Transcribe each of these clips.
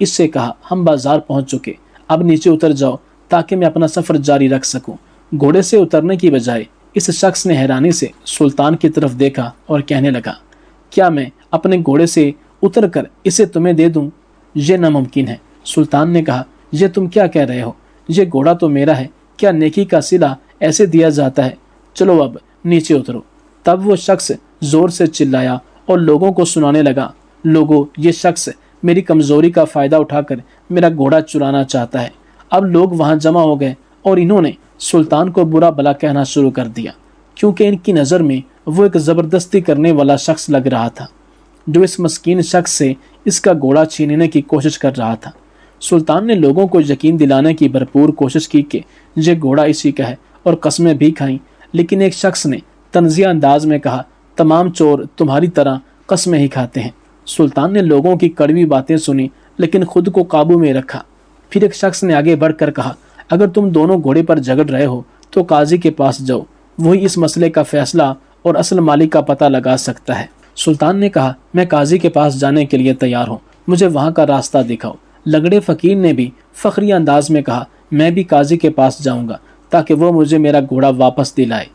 اس سے کہا ہم بازار پہنچ چکے، اب نیچے اتر جاؤ تاکہ میں اپنا سفر جاری رکھ سکوں۔ گھوڑے سے اترنے کی بجائے اس شخص نے حیرانی سے سلطان کی طرف دیکھا اور کہنے لگا، کیا میں اپنے گھوڑے سے اتر کر اسے تمہیں دے دوں؟ یہ ناممکن ہے۔ سلطان نے کہا، یہ تم کیا کہہ رہے ہو؟ یہ گھوڑا تو میرا ہے، کیا نیکی کا صلہ ایسے دیا جاتا ہے؟ چلو اب نیچے اترو۔ تب وہ شخص زور سے چلایا اور لوگوں کو سنانے لگا، لوگوں، یہ شخص میری کمزوری کا فائدہ اٹھا کر میرا گھوڑا چرانا چاہتا ہے۔ اب لوگ وہاں جمع ہو گئے اور انہوں نے سلطان کو برا بھلا کہنا شروع کر دیا، کیونکہ ان کی نظر میں وہ ایک زبردستی کرنے والا شخص لگ رہا تھا جو اس مسکین شخص سے اس کا گھوڑا چھیننے کی کوشش کر رہا تھا۔ سلطان نے لوگوں کو یقین دلانے کی بھرپور کوشش کی کہ یہ گھوڑا اسی کا ہے اور قسمیں بھی کھائیں، لیکن ایک شخص نے طنزیہ انداز میں کہا، تمام چور تمہاری طرح قسمیں ہی کھاتے ہیں۔ سلطان نے لوگوں کی کڑوی باتیں سنی لیکن خود کو قابو میں رکھا۔ پھر ایک شخص نے آگے بڑھ کر کہا، اگر تم دونوں گھوڑے پر جھگڑ رہے ہو تو قاضی کے پاس جاؤ، وہی اس مسئلے کا فیصلہ اور اصل مالک کا پتہ لگا سکتا ہے۔ سلطان نے کہا، میں قاضی کے پاس جانے کے لیے تیار ہوں، مجھے وہاں کا راستہ دکھاؤ۔ لنگڑے فقیر نے بھی فخری انداز میں کہا، میں بھی قاضی کے پاس جاؤں گا تاکہ وہ مجھے میرا گھوڑا واپس دلائے۔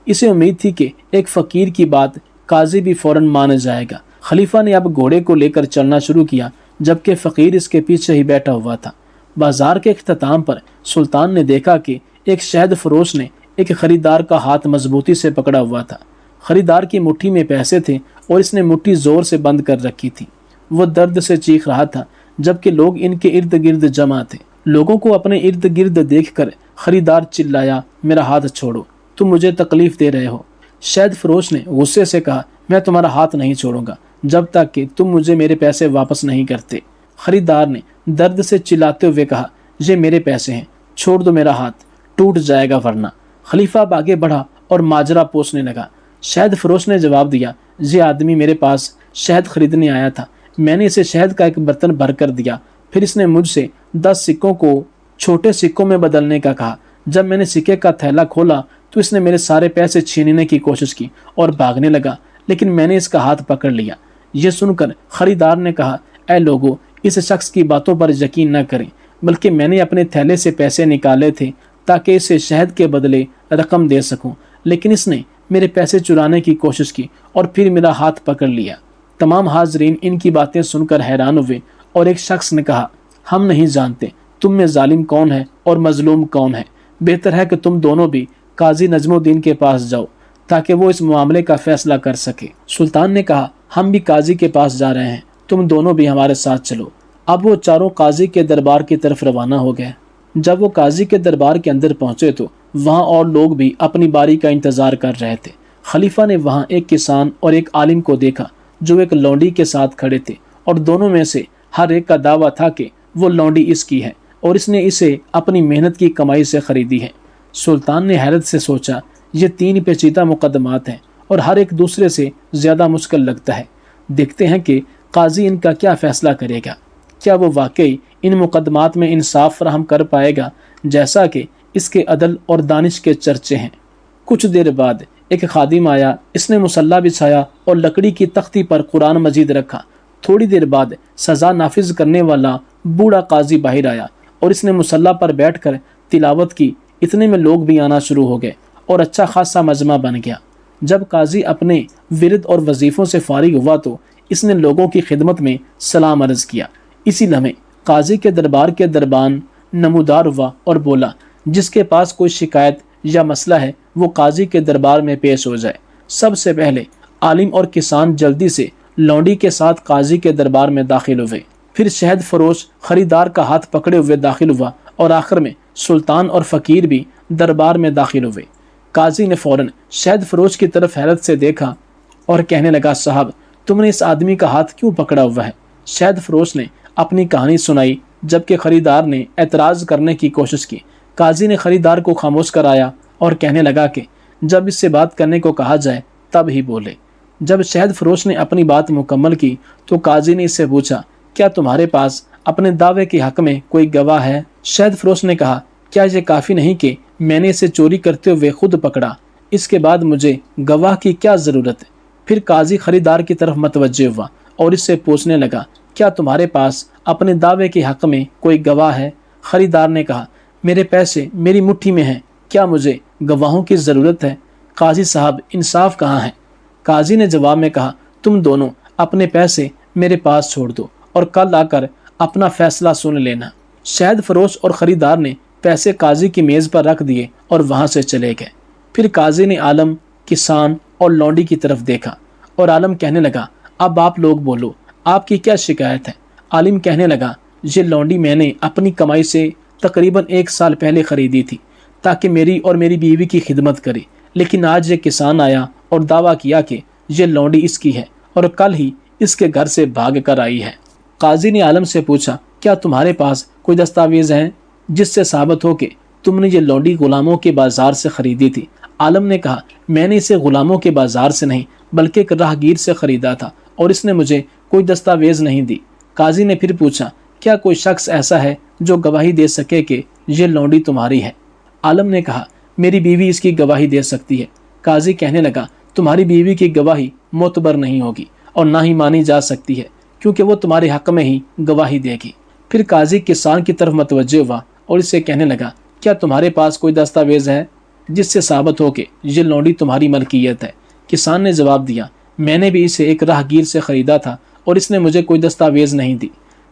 اسے امید تھی کہ ایک فقیر کی بات قاضی بھی فوراً مان جائے گا۔ خلیفہ نے اب گھوڑے کو لے کر چلنا شروع کیا جبکہ فقیر اس کے پیچھے ہی بیٹھا ہوا تھا۔ بازار کے اختتام پر سلطان نے دیکھا کہ ایک شہد فروش نے ایک خریدار کا ہاتھ مضبوطی سے پکڑا ہوا تھا۔ خریدار کی مٹھی میں پیسے تھے اور اس نے مٹھی زور سے بند کر رکھی تھی۔ وہ درد سے چیخ رہا تھا جبکہ لوگ ان کے ارد گرد جمع تھے۔ لوگوں کو اپنے ارد گرد دیکھ کر خریدار چلایا، میرا ہاتھ چھوڑو، تم مجھے تکلیف دے رہے ہو۔ شہد فروش نے غصے سے کہا، میں تمہارا ہاتھ نہیں چھوڑوں گا جب تک کہ تم مجھے میرے پیسے واپس نہیں کرتے۔ خریدار نے درد سے چلاتے ہوئے کہا، یہ میرے پیسے ہیں، چھوڑ دو میرا ہاتھ، ٹوٹ جائے گا ورنہ۔ خلیفہ اب آگے بڑھا اور ماجرا پوچھنے لگا۔ شہد فروش نے جواب دیا، یہ آدمی میرے پاس شہد خریدنے آیا تھا، میں نے اسے شہد کا ایک برتن بھر کر دیا، پھر اس نے مجھ سے 10 سکوں کو چھوٹے سکوں میں بدلنے کا کہا۔ جب میں نے سکے کا تھیلا کھولا تو اس نے میرے سارے پیسے چھیننے کی کوشش کی اور بھاگنے لگا، لیکن میں نے اس کا ہاتھ پکڑ لیا۔ یہ سن کر خریدار نے کہا، اے لوگو، اس شخص کی باتوں پر یقین نہ کریں، بلکہ میں نے اپنے تھیلے سے پیسے نکالے تھے تاکہ اسے شہد کے بدلے رقم دے سکوں، لیکن اس نے میرے پیسے چرانے کی کوشش کی اور پھر میرا ہاتھ پکڑ لیا۔ تمام حاضرین ان کی باتیں سن کر حیران ہوئے اور ایک شخص نے کہا، ہم نہیں جانتے تم میں ظالم کون ہے اور مظلوم کون ہے، بہتر ہے کہ تم دونوں بھی قاضی نجم الدین کے پاس جاؤ تاکہ وہ اس معاملے کا فیصلہ کر سکے۔ سلطان نے کہا، ہم بھی قاضی کے پاس جا رہے ہیں، تم دونوں بھی ہمارے ساتھ چلو۔ اب وہ چاروں قاضی کے دربار کی طرف روانہ ہو گئے۔ جب وہ قاضی کے دربار کے اندر پہنچے تو وہاں اور لوگ بھی اپنی باری کا انتظار کر رہے تھے۔ خلیفہ نے وہاں ایک کسان اور ایک عالم کو دیکھا جو ایک لونڈی کے ساتھ کھڑے تھے، اور دونوں میں سے ہر ایک کا دعویٰ تھا کہ وہ لونڈی اس کی ہے اور اس نے اسے اپنی محنت کی کمائی سے خریدی ہے۔ سلطان نے حیرت سے سوچا، یہ 3 پیچیدہ مقدمات ہیں اور ہر ایک دوسرے سے زیادہ مشکل لگتا ہے۔ دیکھتے ہیں کہ قاضی ان کا کیا فیصلہ کرے گا۔ کیا وہ واقعی ان مقدمات میں انصاف فراہم کر پائے گا جیسا کہ اس کے عدل اور دانش کے چرچے ہیں؟ کچھ دیر بعد ایک خادم آیا، اس نے مصلی بچھایا اور لکڑی کی تختی پر قرآن مجید رکھا۔ تھوڑی دیر بعد سزا نافذ کرنے والا بوڑھا قاضی باہر آیا اور اس نے مصلی پر بیٹھ کر تلاوت کی۔ اتنے میں لوگ بھی آنا شروع ہو گئے اور اچھا خاصا مجمع بن گیا۔ جب قاضی اپنے ورد اور وظیفوں سے فارغ ہوا تو اس نے لوگوں کی خدمت میں سلام عرض کیا۔ اسی لمحے قاضی کے دربار کے دربان نمودار ہوا اور بولا، جس کے پاس کوئی شکایت یا مسئلہ ہے وہ قاضی کے دربار میں پیش ہو جائے۔ سب سے پہلے عالم اور کسان جلدی سے لونڈی کے ساتھ قاضی کے دربار میں داخل ہوئے، پھر شہد فروش خریدار کا ہاتھ پکڑے ہوئے داخل ہوا اور آخر میں سلطان اور فقیر بھی دربار میں داخل ہوئے۔ قاضی نے فوراً شہد فروش کی طرف حیرت سے دیکھا اور کہنے لگا، صاحب، تم نے اس آدمی کا ہاتھ کیوں پکڑا ہوا ہے؟ شہد فروش نے اپنی کہانی سنائی جبکہ خریدار نے اعتراض کرنے کی کوشش کی۔ قاضی نے خریدار کو خاموش کرایا اور کہنے لگا کہ جب اس سے بات کرنے کو کہا جائے تب ہی بولے۔ جب شہد فروش نے اپنی بات مکمل کی تو قاضی نے اس سے پوچھا، کیا تمہارے پاس اپنے دعوے کے حق میں کوئی گواہ ہے؟ شہد فروش نے کہا، کیا یہ کافی نہیں کہ میں نے اسے چوری کرتے ہوئے خود پکڑا، اس کے بعد مجھے گواہ کی کیا ضرورت ہے؟ پھر قاضی خریدار کی طرف متوجہ ہوا اور اس سے پوچھنے لگا، کیا تمہارے پاس اپنے دعوے کے حق میں کوئی گواہ ہے؟ خریدار نے کہا میرے پیسے میری مٹھی میں ہیں، کیا مجھے گواہوں کی ضرورت ہے؟ قاضی صاحب انصاف کہاں ہے؟ قاضی نے جواب میں کہا تم دونوں اپنے پیسے میرے پاس چھوڑ دو اور کل آ کر اپنا فیصلہ سن لینا۔ شہد فروش اور خریدار نے پیسے قاضی کی میز پر رکھ دیے اور وہاں سے چلے گئے۔ پھر قاضی نے عالم، کسان اور لونڈی کی طرف دیکھا اور عالم کہنے لگا اب آپ لوگ بولو، آپ کی کیا شکایت ہے؟ عالم کہنے لگا یہ لونڈی میں نے اپنی کمائی سے تقریباً 1 سال پہلے خریدی تھی تاکہ میری اور میری بیوی کی خدمت کرے، لیکن آج یہ کسان آیا اور دعویٰ کیا کہ یہ لونڈی اس کی ہے اور کل ہی اس کے گھر سے بھاگ کر آئی ہے۔ قاضی نے عالم سے پوچھا کیا تمہارے پاس کوئی دستاویز ہیں جس سے ثابت ہو کہ تم نے یہ لونڈی غلاموں کے بازار سے خریدی تھی؟ عالم نے کہا میں نے اسے غلاموں کے بازار سے نہیں بلکہ ایک راہگیر سے خریدا تھا اور اس نے مجھے کوئی دستاویز نہیں دی۔ قاضی نے پھر پوچھا کیا کوئی شخص ایسا ہے جو گواہی دے سکے کہ یہ لونڈی تمہاری ہے؟ عالم نے کہا میری بیوی اس کی گواہی دے سکتی ہے۔ قاضی کہنے لگا تمہاری بیوی کی گواہی معتبر نہیں ہوگی اور نہ ہی مانی جا سکتی ہے کیونکہ وہ تمہارے حق میں ہی گواہی دے گی۔ پھر قاضی کسان کی طرف متوجہ ہوا اور اس سے کہنے لگا کیا تمہارے پاس کوئی دستاویز ہے جس سے ثابت ہو کہ یہ لونڈی تمہاری ملکیت ہے؟ کسان نے جواب دیا میں نے بھی اسے ایک راہگیر سے خریدا تھا اور اس نے مجھے کوئی دستاویز نہیں دی۔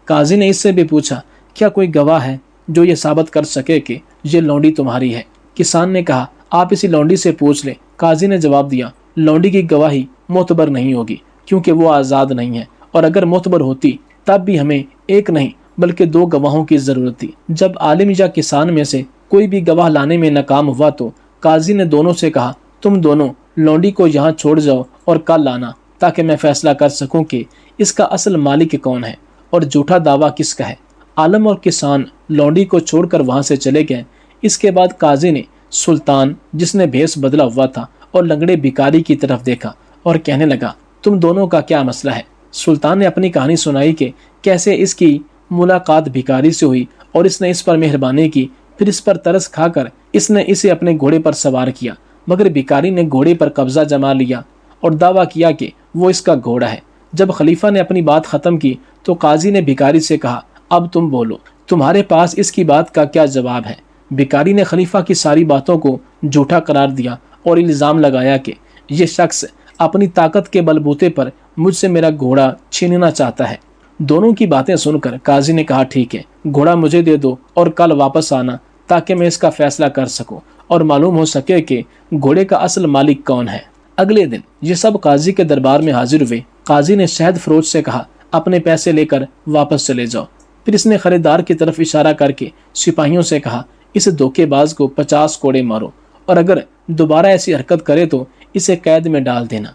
قاضی نے اس سے بھی پوچھا کیا کوئی گواہ ہے جو یہ ثابت کر سکے کہ یہ لونڈی تمہاری ہے؟ کسان نے کہا آپ اسی لونڈی سے پوچھ لیں۔ قاضی نے جواب دیا لونڈی کی گواہی معتبر نہیں ہوگی کیونکہ وہ آزاد نہیں ہے، اور اگر معتبر ہوتی تب بھی ہمیں ایک نہیں بلکہ 2 گواہوں کی ضرورت تھی۔ جب عالم یا کسان میں سے کوئی بھی گواہ لانے میں ناکام ہوا تو قاضی نے دونوں سے کہا تم دونوں لونڈی کو یہاں چھوڑ جاؤ اور کل لانا تاکہ میں فیصلہ کر سکوں کہ اس کا اصل مالک کون ہے اور جھوٹا دعویٰ کس کا ہے۔ عالم اور کسان لونڈی کو چھوڑ کر وہاں سے چلے گئے۔ اس کے بعد قاضی نے سلطان جس نے بھیس بدلا ہوا تھا اور لنگڑے بھکاری کی طرف دیکھا اور کہنے لگا تم دونوں کا کیا مسئلہ ہے؟ سلطان نے اپنی کہانی سنائی کہ کیسے اس کی ملاقات بھکاری سے ہوئی اور اس نے اس پر مہربانی کی، پھر اس پر ترس کھا کر اس نے اسے اپنے گھوڑے پر سوار کیا، مگر بھکاری نے گھوڑے پر قبضہ جما لیا اور دعویٰ کیا کہ وہ اس کا گھوڑا ہے۔ جب خلیفہ نے اپنی بات ختم کی تو قاضی نے بھکاری سے کہا اب تم بولو، تمہارے پاس اس کی بات کا کیا جواب ہے؟ بھکاری نے خلیفہ کی ساری باتوں کو جھوٹا قرار دیا اور الزام لگایا کہ یہ شخص اپنی طاقت کے بل بوتے پر مجھ سے میرا گھوڑا چھیننا چاہتا ہے۔ دونوں کی باتیں سن کر قاضی نے کہا ٹھیک ہے، گھوڑا مجھے دے دو اور کل واپس آنا تاکہ میں اس کا فیصلہ کر سکوں اور معلوم ہو سکے کہ گھوڑے کا اصل مالک کون ہے۔ اگلے دن یہ سب قاضی کے دربار میں حاضر ہوئے۔ قاضی نے شہد فروش سے کہا اپنے پیسے لے کر واپس چلے جاؤ۔ پھر اس نے خریدار کی طرف اشارہ کر کے سپاہیوں سے کہا اس دھوکے باز کو 50 کوڑے مارو اور اگر دوبارہ ایسی حرکت کرے تو اسے قید میں ڈال دینا۔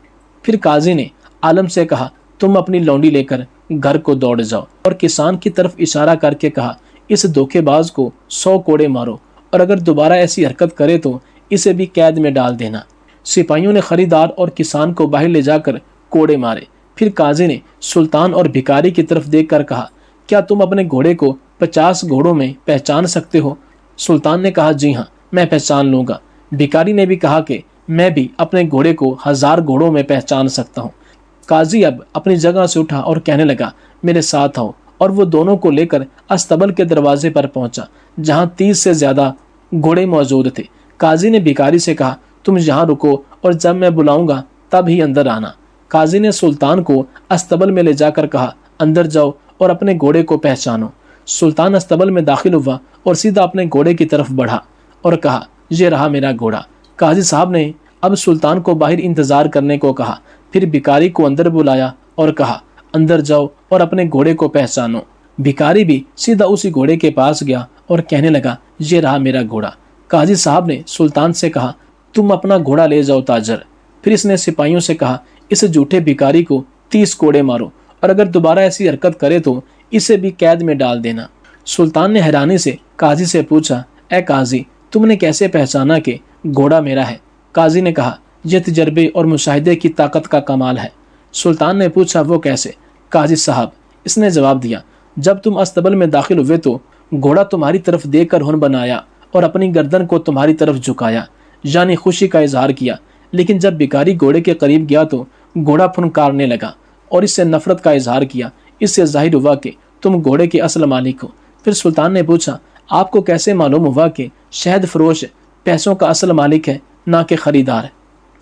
پھر قاضی نے عالم سے کہا تم اپنی لونڈی لے کر گھر کو دوڑ جاؤ، اور کسان کی طرف اشارہ کر کے کہا اس دھوکے باز کو 100 کوڑے مارو اور اگر دوبارہ ایسی حرکت کرے تو اسے بھی قید میں ڈال دینا۔ سپاہیوں نے خریدار اور کسان کو باہر لے جا کر کوڑے مارے۔ پھر قاضی نے سلطان اور بھکاری کی طرف دیکھ کر کہا کیا تم اپنے گھوڑے کو 50 گھوڑوں میں پہچان سکتے ہو؟ سلطان نے کہا جی ہاں، میں پہچان لوں گا۔ بھکاری نے بھی کہا کہ میں بھی اپنے گھوڑے کو 1000 گھوڑوں میں پہچان سکتا ہوں۔ قاضی اب اپنی جگہ سے اٹھا اور کہنے لگا میرے ساتھ آؤ، اور وہ دونوں کو لے کر استبل کے دروازے پر پہنچا جہاں 30 سے زیادہ گھوڑے موجود تھے۔ قاضی نے بھکاری سے کہا تم یہاں رکو اور جب میں بلاؤں گا تب ہی اندر آنا۔ قاضی نے سلطان کو استبل میں لے جا کر کہا اندر جاؤ اور اپنے گھوڑے کو پہچانو۔ سلطان استبل میں داخل ہوا اور سیدھا اپنے گھوڑے کی طرف بڑھا اور کہا یہ رہا میرا گھوڑا۔ قاضی صاحب نے اب سلطان کو باہر انتظار کرنے کو کہا، پھر بھکاری کو اندر بلایا اور کہا اندر جاؤ اور اپنے گھوڑے کو پہچانو۔ بھکاری بھی سیدھا اسی گھوڑے کے پاس گیا اور کہنے لگا یہ رہا میرا گھوڑا۔ قاضی صاحب نے سلطان سے کہا تم اپنا گھوڑا لے جاؤ تاجر۔ پھر اس نے سپاہیوں سے کہا اس جھوٹے بھکاری کو 30 کوڑے مارو اور اگر دوبارہ ایسی حرکت کرے تو اسے بھی قید میں ڈال دینا۔ سلطان نے حیرانی سے قاضی سے پوچھا اے قاضی تم نے کیسے پہچانا کہ گھوڑا میرا ہے؟ قاضی نے کہا یہ تجربے اور مشاہدے کی طاقت کا کمال ہے۔ سلطان نے پوچھا وہ کیسے؟ قاضی صاحب اس نے جواب دیا جب تم استبل میں داخل ہوئے تو گھوڑا تمہاری طرف دیکھ کر ہن بنایا اور اپنی گردن کو تمہاری طرف جھکایا یعنی خوشی کا اظہار کیا، لیکن جب بھکاری گھوڑے کے قریب گیا تو گھوڑا پھنکارنے لگا اور اس سے نفرت کا اظہار کیا۔ اس سے ظاہر ہوا کہ تم گھوڑے کے اصل مالک ہو۔ پھر سلطان نے پوچھا آپ کو کیسے معلوم ہوا کہ شہد فروش پیسوں کا اصل مالک ہے نہ کہ خریدار ہے؟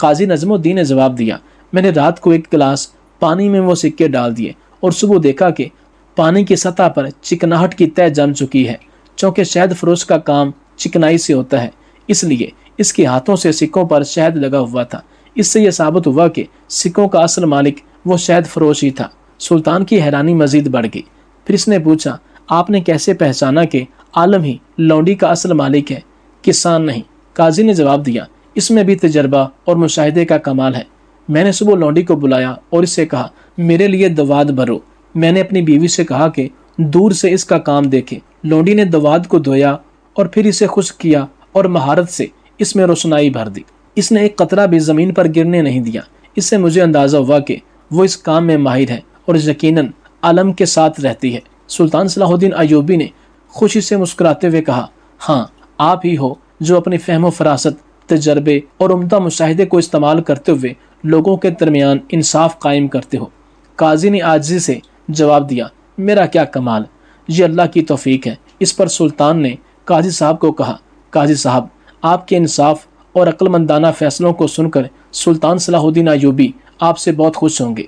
قاضی نظم الدین نے جواب دیا میں نے رات کو ایک گلاس پانی میں وہ سکے ڈال دیے اور صبح دیکھا کہ پانی کی سطح پر چکناہٹ کی تہ جم چکی ہے۔ چونکہ شہد فروش کا کام چکنائی سے ہوتا ہے اس لیے اس کے ہاتھوں سے سکوں پر شہد لگا ہوا تھا۔ اس سے یہ ثابت ہوا کہ سکوں کا اصل مالک وہ شہد فروش ہی تھا۔ سلطان کی حیرانی مزید بڑھ گئی۔ پھر اس نے پوچھا آپ نے کیسے پہچانا کہ عالم ہی لونڈی کا اصل مالک ہے، کسان نہیں؟ قاضی نے جواب دیا اس میں بھی تجربہ اور مشاہدے کا کمال ہے۔ میں نے صبح لونڈی کو بلایا اور اس سے کہا میرے لیے دواد بھرو۔ میں نے اپنی بیوی سے کہا کہ دور سے اس کا کام دیکھے۔ لونڈی نے دواد کو دھویا اور پھر اسے خشک کیا اور مہارت سے اس میں روشنائی بھر دی۔ اس نے ایک قطرہ بھی زمین پر گرنے نہیں دیا۔ اس سے مجھے اندازہ ہوا کہ وہ اس کام میں ماہر ہے اور یقیناً عالم کے ساتھ رہتی ہے۔ سلطان صلاح الدین ایوبی نے خوشی سے مسکراتے ہوئے کہا ہاں آپ ہی ہو جو اپنی فہم و فراست، تجربے اور عمدہ مشاہدے کو استعمال کرتے ہوئے لوگوں کے درمیان انصاف قائم کرتے ہو۔ قاضی نے عاجزی سے جواب دیا میرا کیا کمال، یہ اللہ کی توفیق ہے۔ اس پر سلطان نے قاضی صاحب کو کہا قاضی صاحب آپ کے انصاف اور عقل مندانہ فیصلوں کو سن کر سلطان صلاح الدین ایوبی آپ سے بہت خوش ہوں گے۔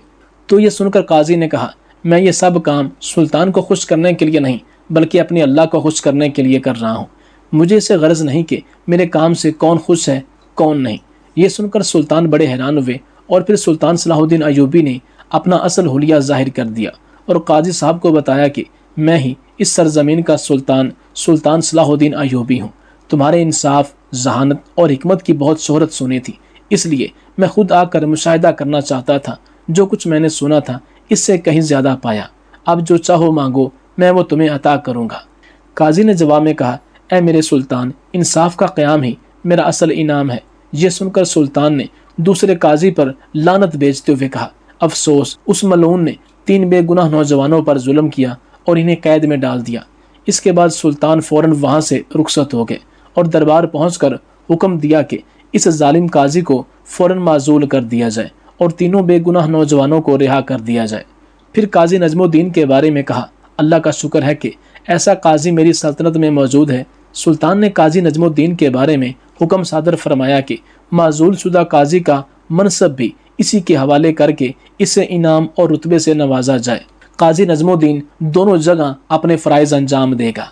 تو یہ سن کر قاضی نے کہا میں یہ سب کام سلطان کو خوش کرنے کے لیے نہیں بلکہ اپنے اللہ کو خوش کرنے کے لیے کر رہا ہوں۔ مجھے اسے غرض نہیں کہ میرے کام سے کون خوش ہے کون نہیں۔ یہ سن کر سلطان بڑے حیران ہوئے اور پھر سلطان صلاح الدین ایوبی نے اپنا اصل حلیہ ظاہر کر دیا اور قاضی صاحب کو بتایا کہ میں ہی اس سرزمین کا سلطان صلاح الدین ایوبی ہوں۔ تمہارے انصاف، ذہانت اور حکمت کی بہت شہرت سنی تھی، اس لیے میں خود آ کر مشاہدہ کرنا چاہتا تھا۔ جو کچھ میں نے سنا تھا اس سے کہیں زیادہ پایا۔ اب جو چاہو مانگو میں وہ تمہیں عطا کروں گا۔ قاضی نے جواب میں کہا اے میرے سلطان انصاف کا قیام ہی میرا اصل انعام ہے۔ یہ سن کر سلطان نے دوسرے قاضی پر لعنت بھیجتے ہوئے کہا افسوس اس ملعون نے 3 بے گناہ نوجوانوں پر ظلم کیا اور انہیں قید میں ڈال دیا۔ اس کے بعد سلطان فوراً وہاں سے رخصت ہو گئے اور دربار پہنچ کر حکم دیا کہ اس ظالم قاضی کو فوراً معزول کر دیا جائے اور 3 بے گناہ نوجوانوں کو رہا کر دیا جائے۔ پھر قاضی نجم الدین کے بارے میں کہا اللہ کا شکر ہے کہ ایسا قاضی میری سلطنت میں موجود ہے۔ سلطان نے قاضی نجم الدین کے بارے میں حکم صادر فرمایا کہ معزول شدہ قاضی کا منصب بھی اسی کے حوالے کر کے اسے انعام اور رتبے سے نوازا جائے۔ قاضی نجم الدین دونوں جگہ اپنے فرائض انجام دے گا۔